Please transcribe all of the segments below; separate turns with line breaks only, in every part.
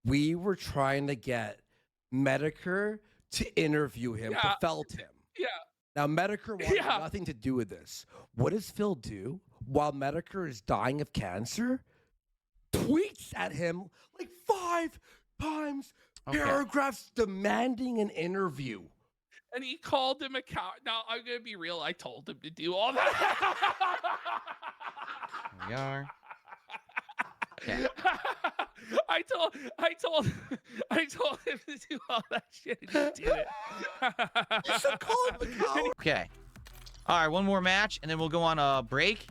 we were trying to get Medicare to interview him, to felt him.
Yeah.
Now, Medicare wanted nothing to do with this. What does Phil do while Medicare is dying of cancer? Tweets at him like 5 times, paragraphs demanding an interview.
And he called him a coward. Now, I'm going to be real. I told him to do all that.
Here we are. Okay.
I told him to do all that shit. And he did it.
You should call him a coward.
Okay. All right, one more match, and then we'll go on a break.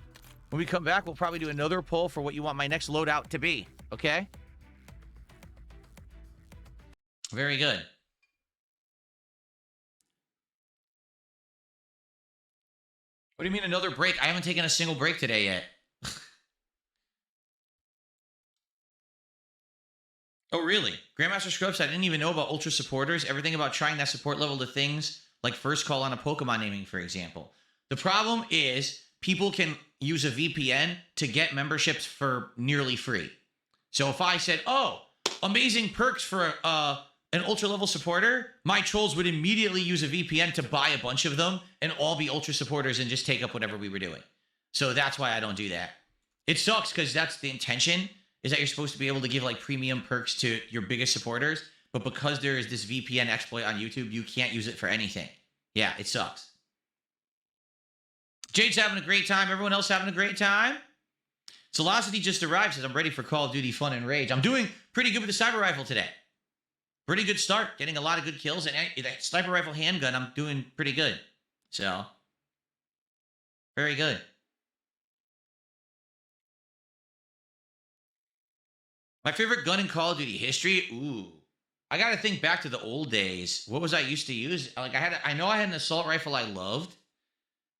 When we come back, we'll probably do another poll for what you want my next loadout to be. Okay? Very good. What do you mean another break? I haven't taken a single break today yet. Oh, really? Grandmaster Scrubs, I didn't even know about Ultra Supporters. Everything about trying that support level to things like first call on a Pokemon naming, for example. The problem is people can use a VPN to get memberships for nearly free. So if I said, oh, amazing perks for an ultra level supporter, my trolls would immediately use a VPN to buy a bunch of them and all be ultra supporters and just take up whatever we were doing. So that's why I don't do that. It sucks because that's the intention, is that you're supposed to be able to give like premium perks to your biggest supporters. But because there is this VPN exploit on YouTube, you can't use it for anything. Yeah, it sucks. Jade's having a great time. Everyone else having a great time? Velocity just arrived, says, I'm ready for Call of Duty Fun and Rage. I'm doing pretty good with the sniper rifle today. Pretty good start. Getting a lot of good kills. And that sniper rifle handgun, I'm doing pretty good. So, very good. My favorite gun in Call of Duty history? Ooh. I got to think back to the old days. What was I used to use? Like I know I had an assault rifle I loved.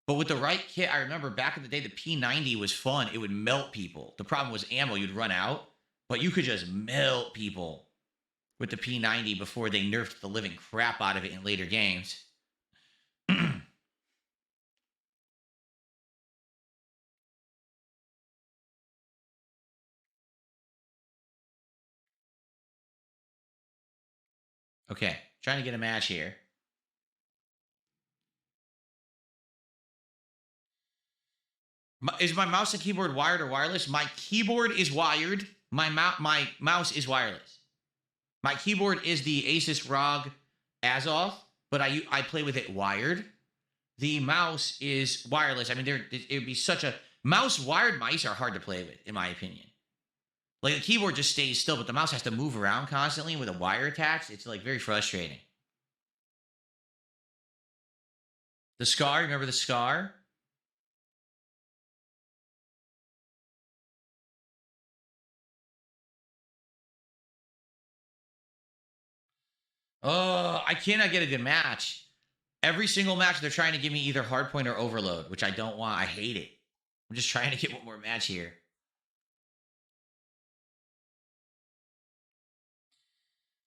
But with the right kit, I remember back in the day, the P90 was fun. It would melt people. The problem was ammo. You'd run out. But you could just melt people with the P90 before they nerfed the living crap out of it in later games. Okay, trying to get a match here. Is my mouse and keyboard wired or wireless? My keyboard is wired. My mouse is wireless. My keyboard is the Asus ROG Azoth, but I play with it wired. The mouse is wireless. I mean, it would be such a... Wired mice are hard to play with, in my opinion. Like, the keyboard just stays still, but the mouse has to move around constantly with a wire attached. It's, like, very frustrating. The Scar, remember the Scar? Oh, I cannot get a good match. Every single match, they're trying to give me either hardpoint or overload, which I don't want. I hate it. I'm just trying to get one more match here.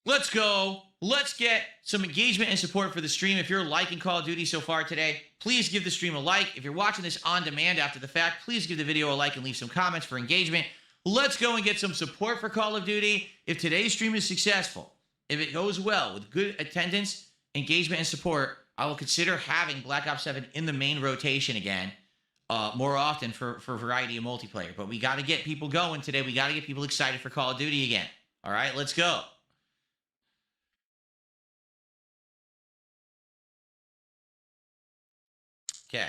Let's go. Let's get some engagement and support for the stream. If you're liking Call of Duty so far today, please give the stream a like. If you're watching this on demand after the fact, please give the video a like and leave some comments for engagement. Let's go and get some support for Call of Duty. If today's stream is successful, if it goes well with good attendance, engagement, and support, I will consider having Black Ops 7 in the main rotation again more often for variety of multiplayer. But we got to get people going today. We got to get people excited for Call of Duty again. All right, let's go. Okay.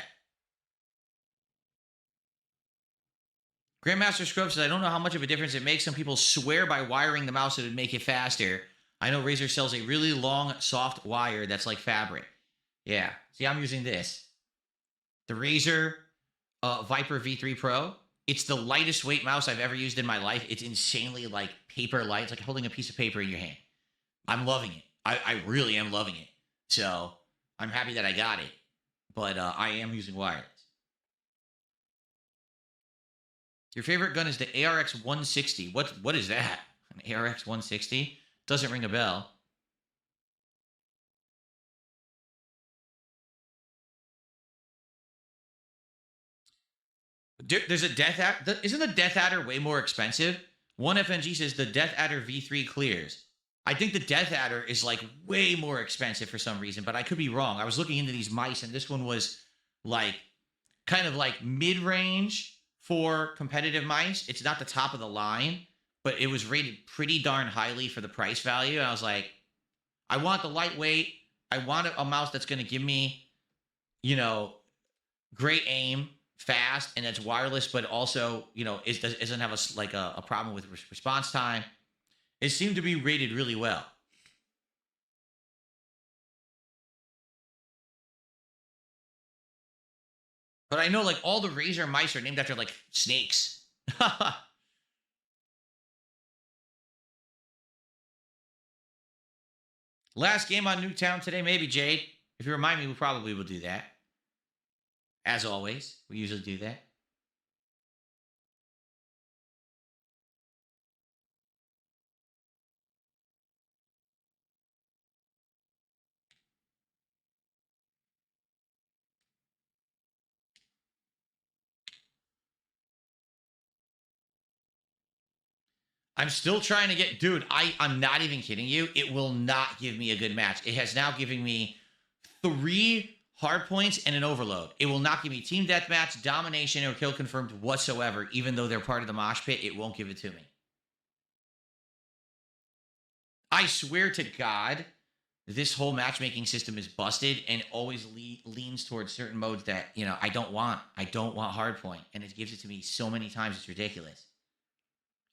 Grandmaster Scrub says, I don't know how much of a difference it makes. Some people swear by wiring the mouse it would make it faster. I know Razer sells a really long, soft wire that's like fabric. Yeah. See, I'm using this. The Razer Viper V3 Pro. It's the lightest weight mouse I've ever used in my life. It's insanely like paper light. It's like holding a piece of paper in your hand. I'm loving it. I really am loving it. So I'm happy that I got it. But I am using wireless. Your favorite gun is the ARX 160. What is that? An ARX 160? Doesn't ring a bell. There's a Death Adder. Isn't the Death Adder way more expensive? One FNG says the Death Adder V3 clears. I think the Death Adder is like way more expensive for some reason, but I could be wrong. I was looking into these mice, and this one was like kind of like mid-range for competitive mice. It's not the top of the line, but it was rated pretty darn highly for the price value. And I was like, I want the lightweight. I want a mouse that's going to give me, you know, great aim, fast, and it's wireless, but also, you know, it doesn't have a problem with response time. It seemed to be rated really well. But I know like all the Razer mice are named after like snakes. Last game on Newtown today, maybe, Jade. If you remind me, we probably will do that. As always, we usually do that. I'm still trying to get... Dude, I'm not even kidding you. It will not give me a good match. It has now given me 3 hard points and an overload. It will not give me team deathmatch, domination, or kill confirmed whatsoever. Even though they're part of the mosh pit, it won't give it to me. I swear to God, this whole matchmaking system is busted and always leans towards certain modes that, you know, I don't want. I don't want hardpoint. And it gives it to me so many times, it's ridiculous.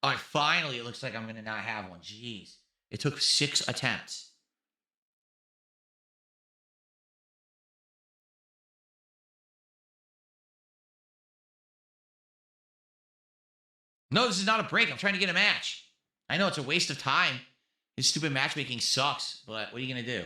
All right, finally, it looks like I'm going to not have one. Jeez. It took 6 attempts. No, this is not a break. I'm trying to get a match. I know it's a waste of time. His stupid matchmaking sucks, but what are you going to do?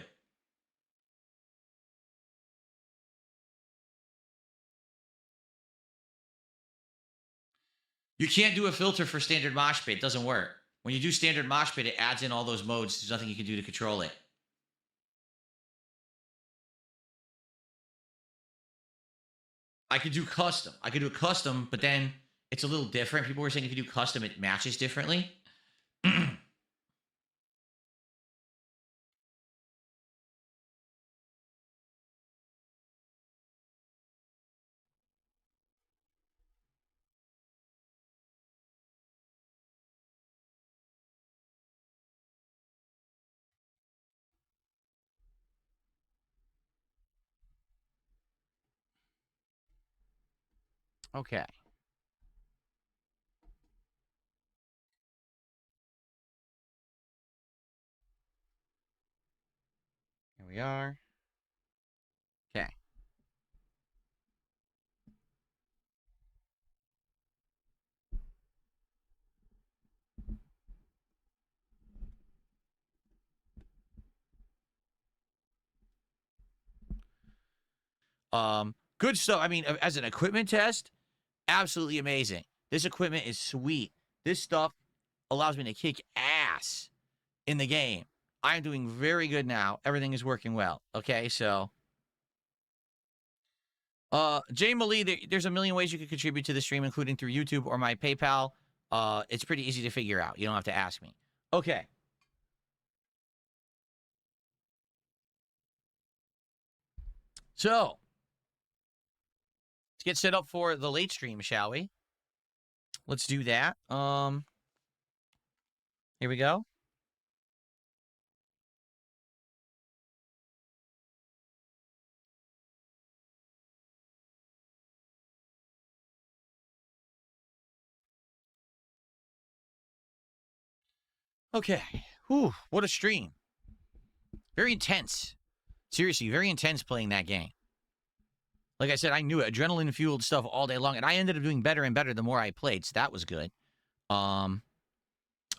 You can't do a filter for standard mosh pit. It doesn't work. When you do standard mosh pit, it adds in all those modes. There's nothing you can do to control it. I could do custom. I could do a custom, but then it's a little different. People were saying if you do custom, it matches differently. Okay. Here we are. Okay. Good stuff. I mean, as an equipment test, absolutely amazing. This equipment is sweet. This stuff allows me to kick ass in the game. I'm doing very good now. Everything is working well. Okay, so Jay Malie, there's a million ways you can contribute to the stream, including through YouTube or my PayPal. It's pretty easy to figure out. You don't have to ask me. Okay. So, let's get set up for the late stream, shall we? Let's do that. Here we go. Okay. Whew, what a stream. Very intense. Seriously, very intense playing that game. Like I said, I knew it. Adrenaline-fueled stuff all day long, and I ended up doing better and better the more I played, so that was good. Oh,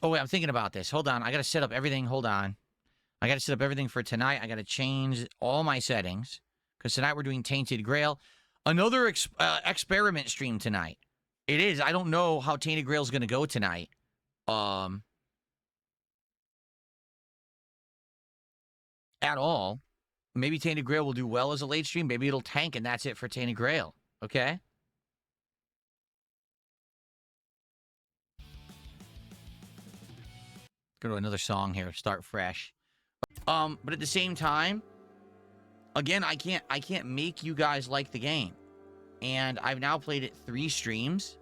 wait, I'm thinking about this. Hold on. I got to set up everything. Hold on. I got to set up everything for tonight. I got to change all my settings, because tonight we're doing Tainted Grail. Another experiment stream tonight. It is. I don't know how Tainted Grail is going to go tonight. At all. Maybe Tainted Grail will do well as a late stream. Maybe it'll tank, and that's it for Tainted Grail. Okay? go to another song here. Start fresh. But at the same time, again, I can't make you guys like the game. And I've now played it 3 streams.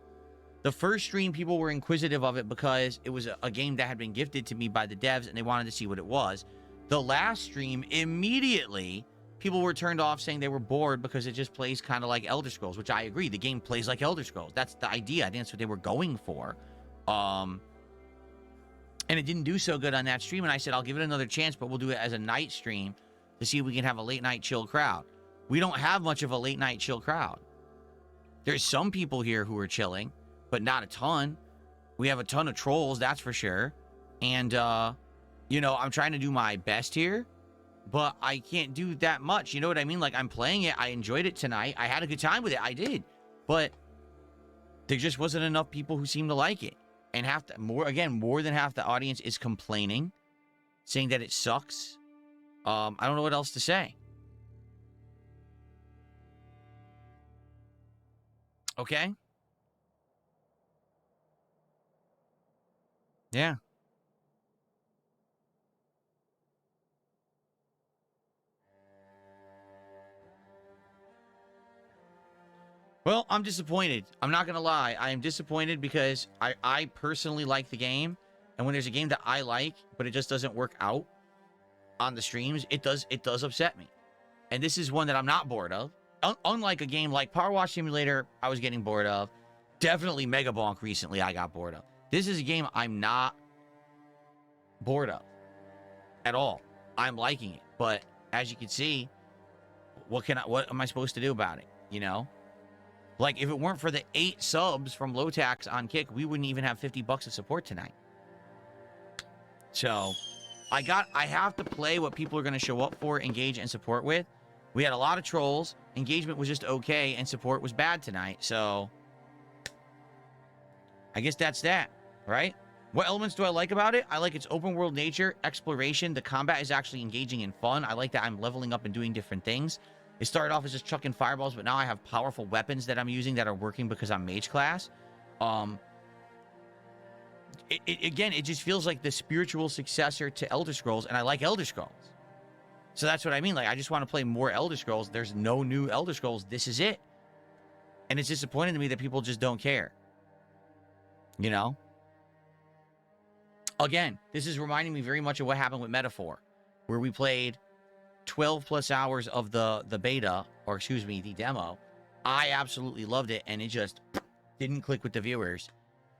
The first stream, people were inquisitive of it because it was a game that had been gifted to me by the devs, and they wanted to see what it was. The last stream, immediately, people were turned off saying they were bored because it just plays kind of like Elder Scrolls, which I agree. The game plays like Elder Scrolls. That's the idea. I think that's what they were going for. And it didn't do so good on that stream, and I said, I'll give it another chance, but we'll do it as a night stream to see if we can have a late-night chill crowd. We don't have much of a late-night chill crowd. There's some people here who are chilling, but not a ton. We have a ton of trolls, that's for sure. And, you know, I'm trying to do my best here, but I can't do that much. You know what I mean? Like, I'm playing it. I enjoyed it tonight. I had a good time with it. I did. But there just wasn't enough people who seemed to like it. And more than half the audience is complaining, saying that it sucks. I don't know what else to say. Okay? Yeah. Well, I'm disappointed. I'm not going to lie. I am disappointed because I personally like the game. And when there's a game that I like, but it just doesn't work out on the streams, it does upset me. And this is one that I'm not bored of. Unlike a game like Power Wash Simulator, I was getting bored of. Definitely Mega Bonk recently, I got bored of. This is a game I'm not bored of at all. I'm liking it. But as you can see, what am I supposed to do about it? You know? Like, if it weren't for the 8 subs from Low Tax on Kick, we wouldn't even have $50 of support tonight. So, I have to play what people are going to show up for, engage, and support with. We had a lot of trolls. Engagement was just okay, and support was bad tonight. So, I guess that's that, right? What elements do I like about it? I like its open world nature, exploration. The combat is actually engaging and fun. I like that I'm leveling up and doing different things. It started off as just chucking fireballs, but now I have powerful weapons that I'm using that are working because I'm mage class. Again, it just feels like the spiritual successor to Elder Scrolls, and I like Elder Scrolls. So that's what I mean. Like, I just want to play more Elder Scrolls. There's no new Elder Scrolls. This is it. And it's disappointing to me that people just don't care. You know? Again, this is reminding me very much of what happened with Metaphor, where we played 12 plus hours of the beta, or excuse me, the demo. I absolutely loved it, and it just didn't click with the viewers.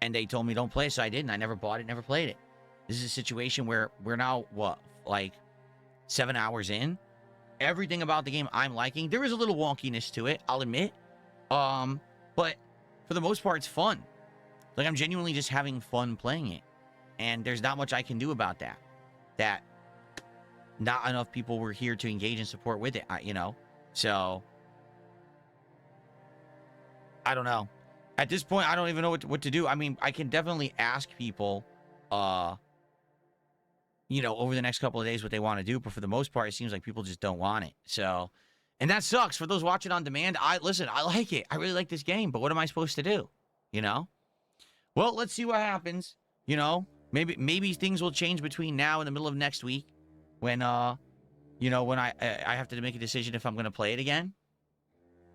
And they told me don't play, so I didn't. I never bought it, never played it. This is a situation where we're now, what, like 7 hours in? Everything about the game I'm liking. There is a little wonkiness to it, I'll admit. But for the most part, it's fun. Like, I'm genuinely just having fun playing it. And there's not much I can do about that. That not enough people were here to engage and support with it, you know? So, I don't know. At this point, I don't even know what to do. I mean, I can definitely ask people, you know, over the next couple of days what they want to do. But for the most part, it seems like people just don't want it. So, and that sucks. For those watching on demand, listen, I like it. I really like this game. But what am I supposed to do? You know? Well, let's see what happens. You know? Maybe things will change between now and the middle of next week. When, you know, when I have to make a decision if I'm going to play it again.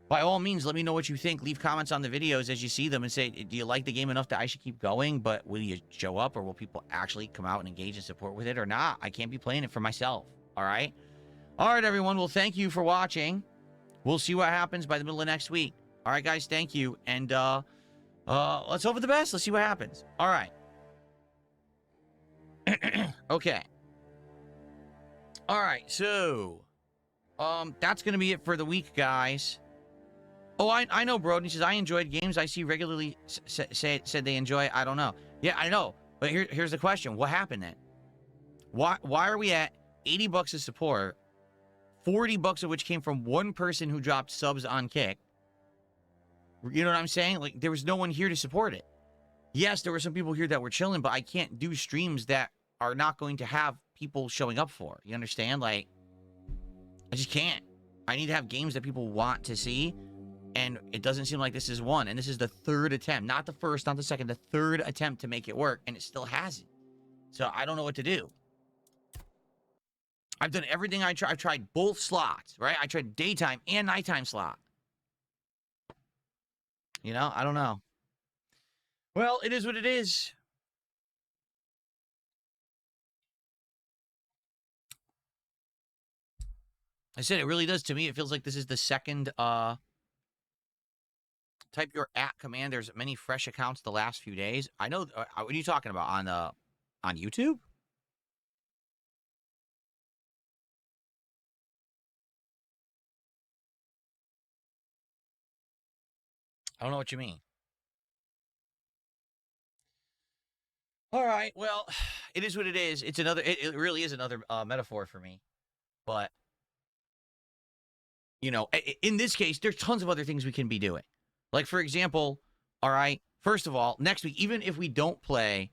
By all means, let me know what you think. Leave comments on the videos as you see them and say, do you like the game enough that I should keep going? But will you show up, or will people actually come out and engage and support with it or not? I can't be playing it for myself. All right? All right, everyone. Well, thank you for watching. We'll see what happens by the middle of next week. All right, guys. Thank you. And let's hope for the best. Let's see what happens. All right. Okay. All right. So, that's going to be it for the week, guys. Oh, I know, Brody. He says, I enjoyed games I see regularly said they enjoy. I don't know. Yeah, I know. But here's the question. What happened then? Why are we at $80 of support, $40 of which came from one person who dropped subs on Kick? You know what I'm saying? Like, there was no one here to support it. Yes, there were some people here that were chilling, but I can't do streams that are not going to have people showing up for. You understand? Like, I just can't. I need to have games that people want to see. And it doesn't seem like this is one. And this is the third attempt. Not the first, not the second. The third attempt to make it work. And it still hasn't. So I don't know what to do. I've done everything I tried. I've tried both slots, right? I tried daytime and nighttime slot. You know, I don't know. Well, it is what it is. I said it really does to me. It feels like this is the second type your @ command. There's many fresh accounts the last few days. I know. What are you talking about on YouTube? I don't know what you mean. All right. Well, it is what it is. It's another. It really is another metaphor for me. But you know, in this case, there's tons of other things we can be doing. Like, for example, all right, first of all, next week, even if we don't play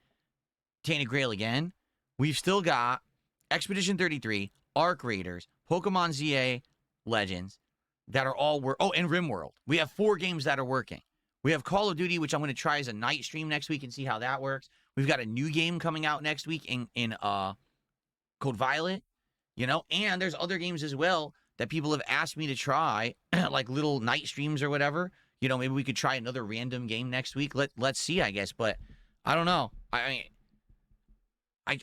Tainted Grail again, we've still got Expedition 33, Arc Raiders, Pokemon ZA Legends that are all and RimWorld. We have 4 games that are working. We have Call of Duty, which I'm going to try as a night stream next week and see how that works. We've got a new game coming out next week in Code Violet, you know, and there's other games as well that people have asked me to try, like little night streams or whatever. You know, maybe we could try another random game next week. Let's see, I guess. But I don't know. I mean,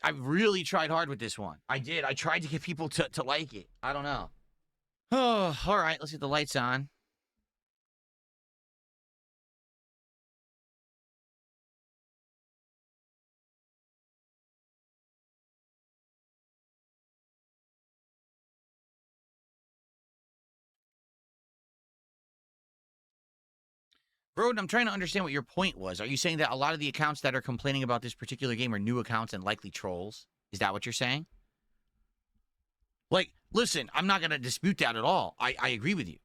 I've really tried hard with this one. I did. I tried to get people to like it. I don't know. Oh, all right. Let's get the lights on. Broden, I'm trying to understand what your point was. Are you saying that a lot of the accounts that are complaining about this particular game are new accounts and likely trolls? Is that what you're saying? Like, listen, I'm not going to dispute that at all. I agree with you.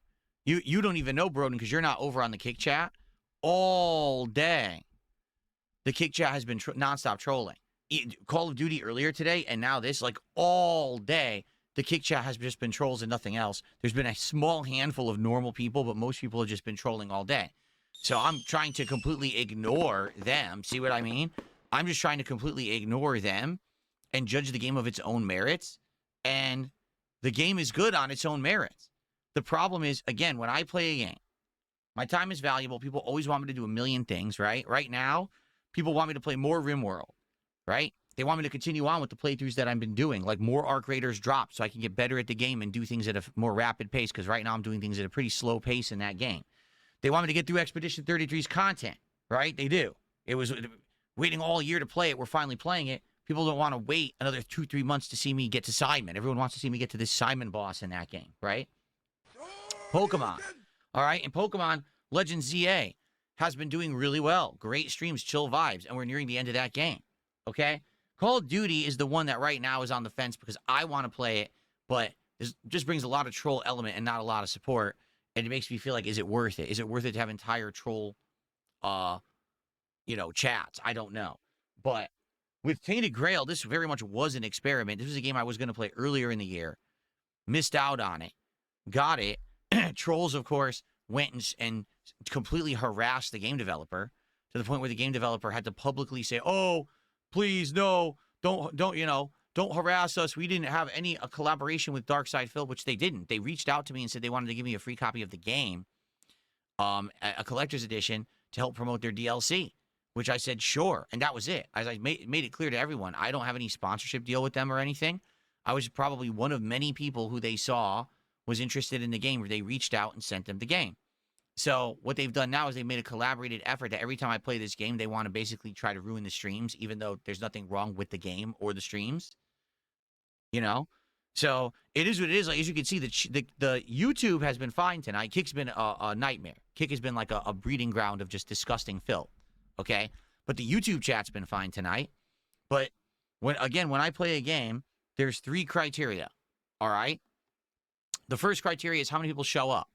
You don't even know, Broden, because you're not over on the Kick Chat. All day, the Kick Chat has been nonstop trolling. Call of Duty earlier today, and now this, like, all day, the Kick Chat has just been trolls and nothing else. There's been a small handful of normal people, but most people have just been trolling all day. So I'm trying to completely ignore them. See what I mean? I'm just trying to completely ignore them and judge the game of its own merits. And the game is good on its own merits. The problem is, again, when I play a game, my time is valuable. People always want me to do a million things, right? Right now, people want me to play more RimWorld, right? They want me to continue on with the playthroughs that I've been doing, like more Arc Raiders drop so I can get better at the game and do things at a more rapid pace, because right now I'm doing things at a pretty slow pace in that game. They want me to get through Expedition 33's content, right? They do. It was waiting all year to play it. We're finally playing it. People don't want to wait another 2-3 months to see me get to Simon. Everyone wants to see me get to this Simon boss in that game, right? Pokemon. All right, and Pokemon Legends ZA has been doing really well. Great streams, chill vibes, and we're nearing the end of that game, okay? Call of Duty is the one that right now is on the fence because I want to play it, but it just brings a lot of troll element and not a lot of support. And it makes me feel like, is it worth it? Is it worth it to have entire troll, chats? I don't know. But with Tainted Grail, this very much was an experiment. This was a game I was going to play earlier in the year. Missed out on it. Got it. Trolls, of course, went and completely harassed the game developer to the point where the game developer had to publicly say, oh, please, no, don't harass us. We didn't have any collaboration with Darkside Phil, which they didn't. They reached out to me and said they wanted to give me a free copy of the game, a collector's edition, to help promote their DLC, which I said, sure. And that was it. As I made it clear to everyone, I don't have any sponsorship deal with them or anything. I was probably one of many people who they saw was interested in the game, where they reached out and sent them the game. So what they've done now is they've made a collaborated effort that every time I play this game, they want to basically try to ruin the streams, even though there's nothing wrong with the game or the streams. You know, so it is what it is. Like, as you can see, the YouTube has been fine tonight. Kick's been a nightmare. Kick has been like a breeding ground of just disgusting filth. Okay, but the YouTube chat's been fine tonight. But when I play a game, there's 3 criteria. All right, the first criteria is how many people show up.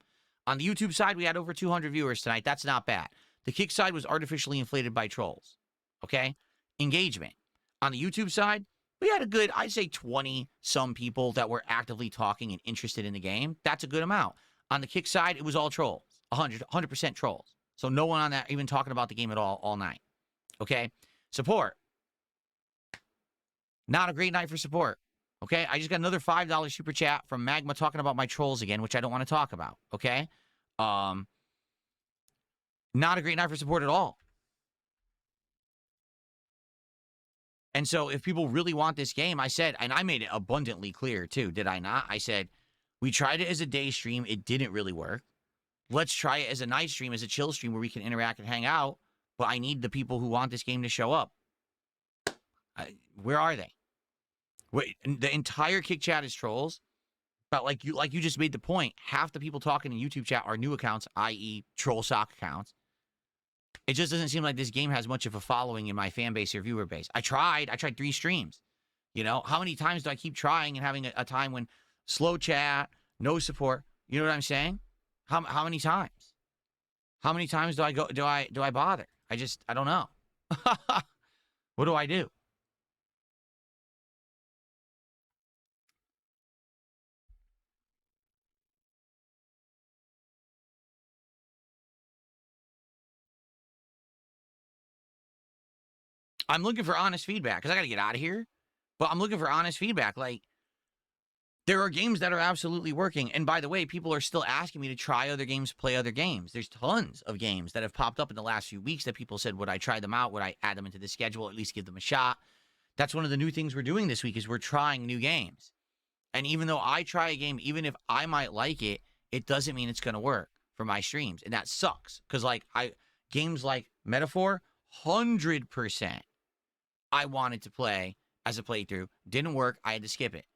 On the YouTube side, we had over 200 viewers tonight. That's not bad. The Kick side was artificially inflated by trolls. Okay, engagement on the YouTube side. We had a good, I'd say 20-some people that were actively talking and interested in the game. That's a good amount. On the Kick side, it was all trolls. 100% trolls. So no one on that even talking about the game at all night. Okay? Support.
Not a great night for support. Okay, I just got another $5 super chat from Magma talking about my trolls again, which I don't want to talk about. Okay, not a great night for support at all. And so if people really want this game, I said, and I made it abundantly clear too, did I not? I said, we tried it as a day stream. It didn't really work. Let's try it as a night stream, as a chill stream where we can interact and hang out. But I need the people who want this game to show up. Where are they? Wait, the entire kick chat is trolls. But like you just made the point, half the people talking in YouTube chat are new accounts, i.e. troll sock accounts. It just doesn't seem like this game has much of a following in my fan base or viewer base. I tried 3 streams. You know, how many times do I keep trying and having a time when slow chat, no support? You know what I'm saying? How many times? How many times do I bother? I don't know. What do I do? I'm looking for honest feedback because I got to get out of here. But I'm looking for honest feedback. Like, there are games that are absolutely working. And by the way, people are still asking me to try other games, play other games. There's tons of games that have popped up in the last few weeks that people said, would I try them out? Would I add them into the schedule? At least give them a shot. That's one of the new things we're doing this week is we're trying new games. And even though I try a game, even if I might like it, it doesn't mean it's going to work for my streams. And that sucks. Because like games like Metaphor, 100% I wanted to play as a playthrough. Didn't work. I had to skip it.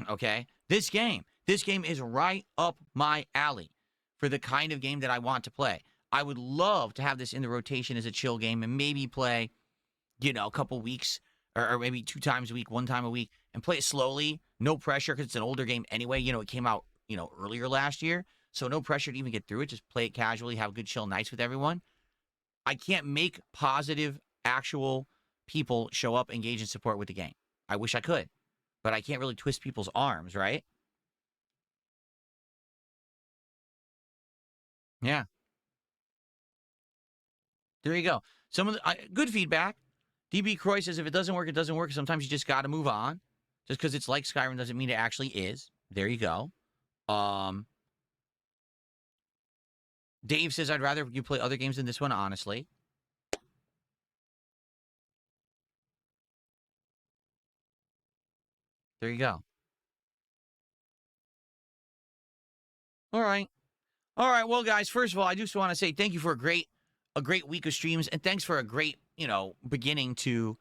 Okay? This game is right up my alley for the kind of game that I want to play. I would love to have this in the rotation as a chill game and maybe play, you know, a couple weeks or maybe 2 times a week, 1 time a week, and play it slowly. No pressure because it's an older game anyway. You know, it came out, you know, earlier last year. So no pressure to even get through it. Just play it casually, have good chill nights with everyone. I can't make positive, actual people show up, engage, and support with the game. I wish I could, but I can't really twist people's arms, right? Yeah. There you go. Some of the good feedback. DB Croy says if it doesn't work, it doesn't work. Sometimes you just got to move on. Just because it's like Skyrim doesn't mean it actually is. There you go. Dave says I'd rather you play other games than this one, honestly. There you go. All right. All right. Well, guys, first of all, I just want to say thank you for a great week of streams, and thanks for a great, you know, beginning to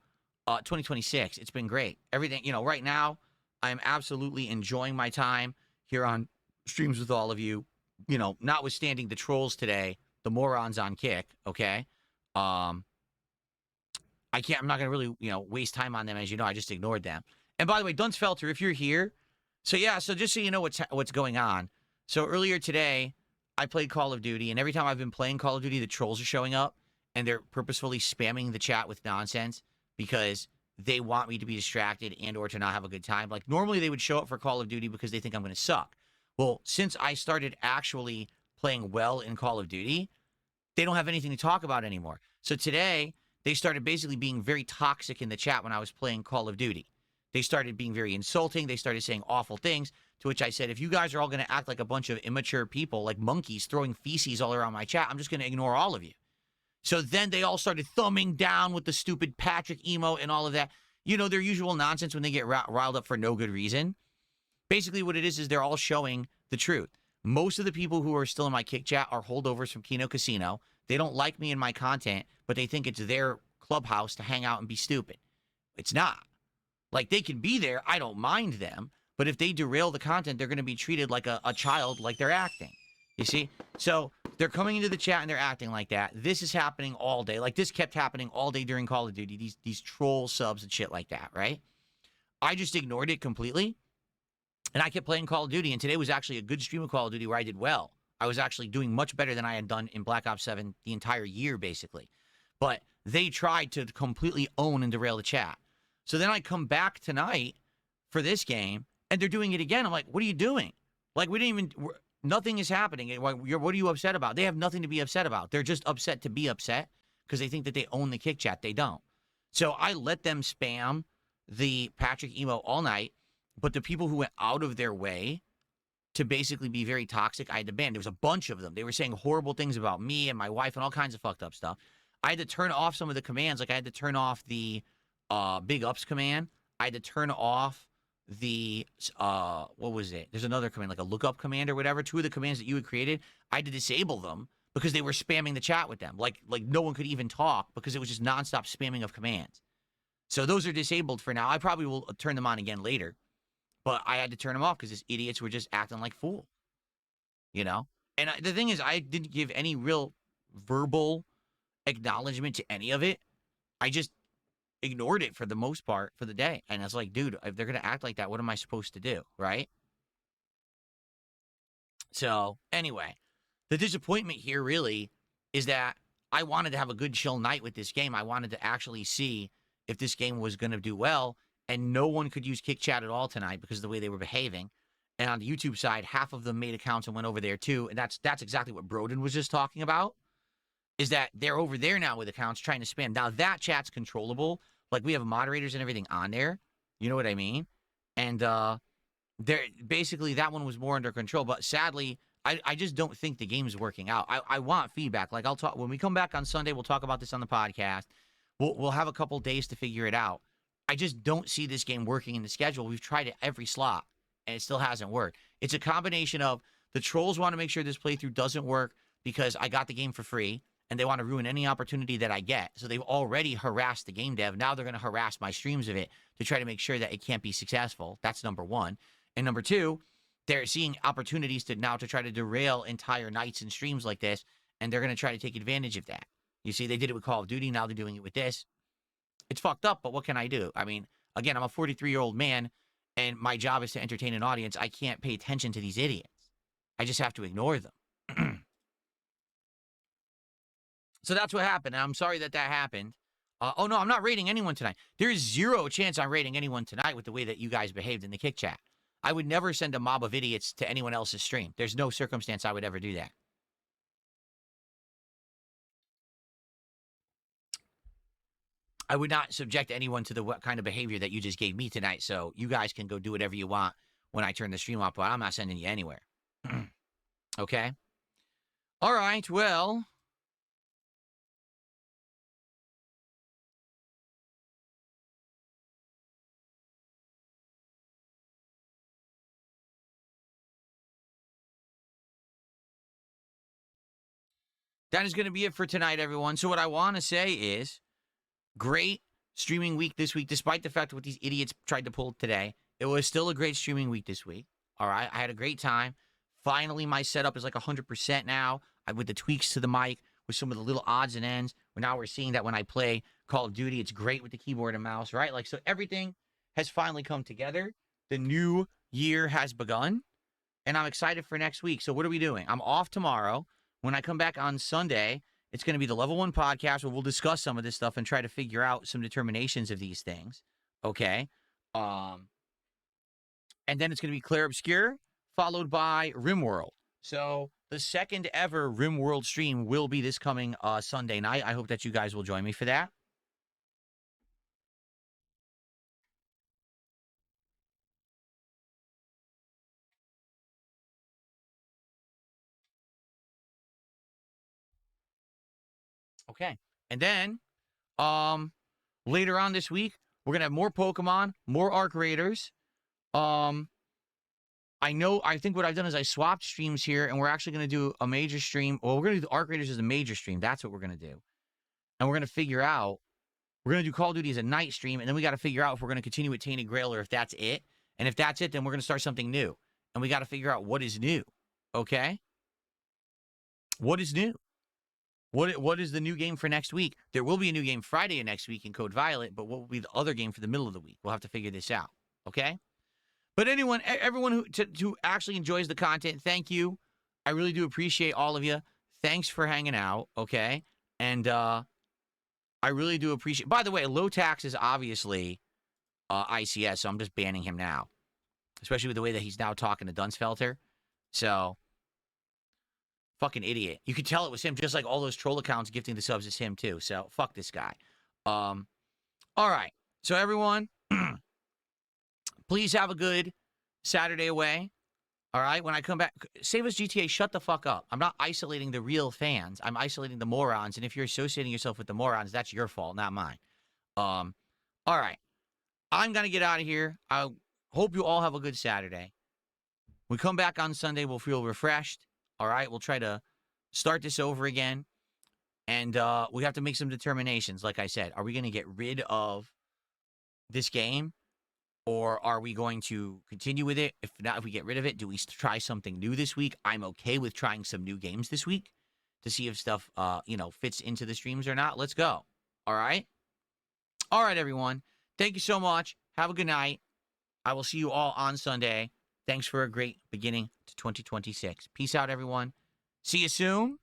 2026. It's been great. Everything, you know, right now, I am absolutely enjoying my time here on streams with all of you. You know, notwithstanding the trolls today, the morons on Kick, okay? I'm not going to really, you know, waste time on them. As you know, I just ignored them. And by the way, Dunsfelter, if you're here, so just so you know what's going on. So earlier today, I played Call of Duty, and every time I've been playing Call of Duty, the trolls are showing up, and they're purposefully spamming the chat with nonsense because they want me to be distracted and or to not have a good time. Like, normally they would show up for Call of Duty because they think I'm going to suck. Well, since I started actually playing well in Call of Duty, they don't have anything to talk about anymore. So today, they started basically being very toxic in the chat when I was playing Call of Duty. They started being very insulting. They started saying awful things, to which I said, if you guys are all going to act like a bunch of immature people, like monkeys throwing feces all around my chat, I'm just going to ignore all of you. So then they all started thumbing down with the stupid Patrick emote and all of that. You know, their usual nonsense when they get riled up for no good reason. Basically what it is they're all showing the truth. Most of the people who are still in my Kick chat are holdovers from Kino Casino. They don't like me and my content, but they think it's their clubhouse to hang out and be stupid. It's not. Like, they can be there. I don't mind them. But if they derail the content, they're going to be treated like a child, like they're acting. You see? So they're coming into the chat and they're acting like that. This is happening all day. Like, this kept happening all day during Call of Duty. These troll subs and shit like that, right? I just ignored it completely. And I kept playing Call of Duty. And today was actually a good stream of Call of Duty where I did well. I was actually doing much better than I had done in Black Ops 7 the entire year, basically. But they tried to completely own and derail the chat. So then I come back tonight for this game, and they're doing it again. I'm like, what are you doing? Like, nothing is happening. What are you upset about? They have nothing to be upset about. They're just upset to be upset because they think that they own the Kick chat. They don't. So I let them spam the Patrick emo all night, but the people who went out of their way to basically be very toxic, I had to ban. There was a bunch of them. They were saying horrible things about me and my wife and all kinds of fucked up stuff. I had to turn off some of the commands. Like I had to turn off the big ups command. I had to turn off the, what was it? There's another command, like a lookup command or whatever. 2 of the commands that you had created, I had to disable them because they were spamming the chat with them. Like no one could even talk because it was just nonstop spamming of commands. So those are disabled for now. I probably will turn them on again later. But I had to turn them off because these idiots were just acting like fools. You know? And the thing is, I didn't give any real verbal acknowledgement to any of it. I just ignored it for the most part for the day. And I was like, dude, if they're going to act like that, what am I supposed to do? Right? So, anyway, the disappointment here really is that I wanted to have a good chill night with this game. I wanted to actually see if this game was going to do well. And no one could use Kick Chat at all tonight because of the way they were behaving. And on the YouTube side, half of them made accounts and went over there too. And that's exactly what Broden was just talking about, is that they're over there now with accounts trying to spam. Now that chat's controllable. Like we have moderators and everything on there. You know what I mean? And they're basically that one was more under control. But sadly, I just don't think the game's working out. I want feedback. Like I'll talk when we come back on Sunday, we'll talk about this on the podcast. We'll have a couple days to figure it out. I just don't see this game working in the schedule. We've tried it every slot, and it still hasn't worked. It's a combination of the trolls want to make sure this playthrough doesn't work because I got the game for free, and they want to ruin any opportunity that I get. So they've already harassed the game dev. Now they're going to harass my streams of it to try to make sure that it can't be successful. That's number one. And number two, they're seeing opportunities to try to derail entire nights and streams like this, and they're going to try to take advantage of that. You see, they did it with Call of Duty. Now they're doing it with this. It's fucked up, but what can I do? I mean, again, I'm a 43-year-old man, and my job is to entertain an audience. I can't pay attention to these idiots. I just have to ignore them. So that's what happened, and I'm sorry that happened. Oh, no, I'm not rating anyone tonight. There is zero chance I'm rating anyone tonight with the way that you guys behaved in the Kick Chat. I would never send a mob of idiots to anyone else's stream. There's no circumstance I would ever do that. I would not subject anyone to the kind of behavior that you just gave me tonight, so you guys can go do whatever you want when I turn the stream off, but I'm not sending you anywhere. Okay? All right, well. That is going to be it for tonight, everyone. So what I want to say is, great streaming week this week, despite the fact what these idiots tried to pull today. It was still a great streaming week this week. All right, I had a great time. Finally, my setup is like 100% now. With the tweaks to the mic, with some of the little odds and ends. Now we're seeing that when I play Call of Duty, it's great with the keyboard and mouse, right? Like, so everything has finally come together. The new year has begun, and I'm excited for next week. So what are we doing? I'm off tomorrow. When I come back on Sunday, it's going to be the Level 1 podcast where we'll discuss some of this stuff and try to figure out some determinations of these things. Okay? And then it's going to be Claire Obscure, followed by RimWorld. So the second ever RimWorld stream will be this coming Sunday night. I hope that you guys will join me for that. Okay. And then later on this week, we're going to have more Pokemon, more Arc Raiders. I think what I've done is I swapped streams here, and we're actually going to do a major stream. Well, we're going to do the Arc Raiders as a major stream. That's what we're going to do. And we're going to figure out, we're going to do Call of Duty as a night stream, and then we got to figure out if we're going to continue with Tainted Grail or if that's it. And if that's it, then we're going to start something new. And we got to figure out what is new. Okay? What is new? What is the new game for next week? There will be a new game Friday of next week in Code Violet, but what will be the other game for the middle of the week? We'll have to figure this out. Okay? But everyone who actually enjoys the content, thank you. I really do appreciate all of you. Thanks for hanging out, okay? And I really do appreciate... By the way, Low Tax is obviously ICS, so I'm just banning him now. Especially with the way that he's now talking to Dunsfelter. So, fucking idiot. You could tell it was him, just like all those troll accounts gifting the subs is him too. So, fuck this guy. All right. So, everyone... Please have a good Saturday away. All right, when I come back, Save Us GTA, shut the fuck up. I'm not isolating the real fans. I'm isolating the morons. And if you're associating yourself with the morons, that's your fault, not mine. All right. I'm going to get out of here. I hope you all have a good Saturday. We come back on Sunday, we'll feel refreshed. All right, we'll try to start this over again. And we have to make some determinations, like I said. Are we going to get rid of this game? Or are we going to continue with it? If not, if we get rid of it, do we try something new this week? I'm okay with trying some new games this week to see if stuff, fits into the streams or not. Let's go. All right? All right, everyone. Thank you so much. Have a good night. I will see you all on Sunday. Thanks for a great beginning to 2026. Peace out, everyone. See you soon.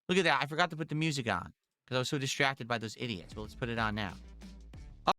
Look at that. I forgot to put the music on because I was so distracted by those idiots. Well, let's put it on now.